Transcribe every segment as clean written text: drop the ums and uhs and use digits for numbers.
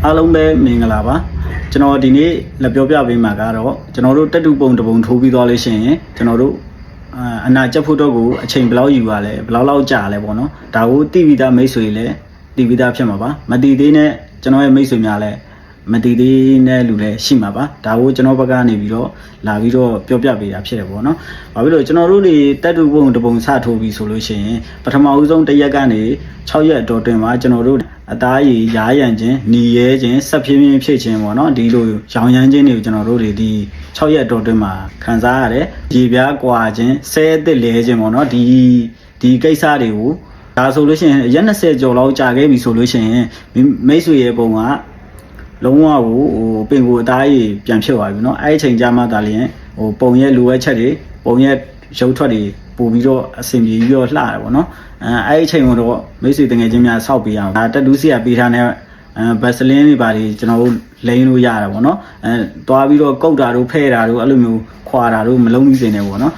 အားလုံးပဲမင်္ဂလာပါကျွန်တော်ဒီနေ့လက်ပြောပြပေးမှာကတော့ကျွန်တော်တို့တက်တူပုံတပုံထိုးပြီးသွားလို့ရှိရင်ကျွန်တော်တို့အနာကျက်ဖို့တော့ကိုအချိန်ဘယ်လောက်ယူရလဲဘယ်လောက်ကြာလဲပေါ့နော်ဒါကိုတိပိသားမိတ်ဆွေလည်းတိပိသားဖြစ်မှာပါမတိသေးနဲ့ကျွန်တော်ရဲ့မိတ်ဆွေများလည်းမတိသေးနဲ့လူလည်းရှိမှာပါဒါကိုကျွန်တော်ဘက်ကနေပြီးတော့လာပြီးတော့ပြောပြပေးတာဖြစ်တယ်ပေါ့နော်ဘာဖြစ်လို့ကျွန်တော်တို့တွေတက်တူပုံတပုံစထိုးပြီးဆိုလို့ရှိရင်ပထမဦးဆုံးတစ်ရက်ကနေ6ရက်တော်တွင်မှာကျွန်တော်တို့အသားရည်ရားရံခြင်းหนีရဲခြင်းဆက်ဖြင်းဖြင်းဖြစ်ခြင်းပေါ့နော်ဒီလိုရောင်ရမ်းခြင်းတွေကိုကျွန်တော်တို့တွေဒီ6ရက်တော်တွင်မှာခံစားရတယ်ရေပြားကွာခြင်းဆဲအစ်စ်လဲခြင်းပေါ့နော်ဒီကိစ္စတွေကိုဒါဆိုလို့ရှိရင်ရက်20ကျော်လောက်ကြာခဲ့ပြီဆိုလို့ရှိရင်မိတ်ဆွေရဲ့ပုံကလုံးဝကိုပင်ကိုအသားရည်ပြန်ဖြစ်သွားပြီเนาะအဲ့ဒီအချိန်ကြာမှသာလျှင်ပုံရဲ့လိုအပ်ချက်တွေပုံရဲ့ရုပ်ထွက်တွေပို့ပြီးတော့အဆင်ပြေပြီးတော့လှတယ်ပေါ့နော်အဲ့ဒီအချိန်ကတော့မိတ်ဆွေတငယ်ချင်းများဆောက်ပေးအောင်ဒါတက်တူးစီကပေးထားတဲ့ဘက်စလင်းတွေပါတယ်ကျွန်တော်တို့လိန်လို့ရတာပေါ့နော်သွားပြီးတော့ကုတ်တာတို့ဖဲ့တာတို့အဲ့လိုမျိုးခွာတာတို့မလုံးမိစေနဲ့ပေါ့နော်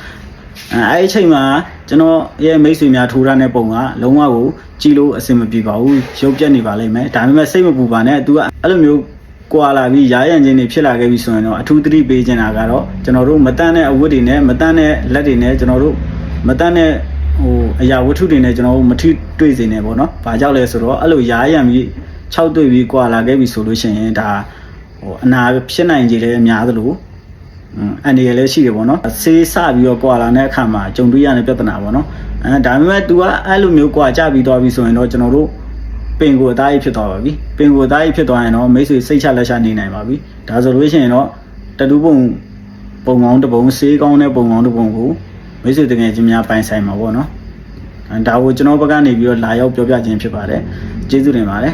အဲ့ဒီအချိန်မှာကျွန်တော်ရဲ့မိတ်ဆွေများထိုးထားတဲ့ပုံကလုံးဝကိုကြည့်လို့အဆင်မပြေပါဘူးရုပ်ပြက်နေပါလိမ့်မယ်ဒါပေမဲ့စိတ်မပူပါနဲ့ तू ကအဲ့လိုမျိုးကွာလာပြီးရားရံခြင်းတွေဖြစ်လာခဲ့ပြီဆိုရင်တော့အထူးသတိပေးချင်တာကတော့ကျွန်တော်တို့မတန်းတဲ့အဝတ်တွေနဲ့မတန်းတဲ့လက်တွေနဲ့ကျွန်တော်တို့မတန်းတဲ့အရာဝတ္ထုတွေနဲ့ကျွန်တော်တို့မထိတွေ့စေနဲ့ပေါ့နော်။ဘာကြောင့်လဲဆိုတော့အဲ့လိုရားရံပြီး6တွေ့ပြီးကွာလာခဲ့ပြီဆိုလို့ရှိရင်ဒါအနာဖြစ်နိုင်ကြတယ်အများသလိုအန်ဒီရလည်းရှိတယ်ပေါ့နော်။ဆေးစပြီးတော့ကွာလာတဲ့အခါမှာကြုံတွေ့ရတဲ့ပြဿနာပေါ့နော်။ဒါပေမဲ့ तू ကအဲ့လိုမျိုးကွာကြပြီးသွားပြီဆိုရင်တော့ကျွန်တော်တို့ပင်ကိုအသားရဖြစ်သွားပါပြီပင်ကိုအသားရဖြစ်သွားရင်တော့မိတ်ဆွေစိတ်ချလက်ချနေနိုင်ပါပြီဒါဆိုလို့ရှိရင်တော့တတူးပုံကောင်းတစ်ပုံဆေးကောင်းတဲ့ပုံကောင်းတစ်ပုံကိုမိတ်ဆွေတကယ်ချင်းများပိုင်ဆိုင်မှာပေါ့နော်ဒါကိုကျွန်တော်ဘက်ကနေပြီးတော့လာရောက်ပြောပြခြင်းဖြစ်ပါတယ်ကျေးဇူးတင်ပါတယ်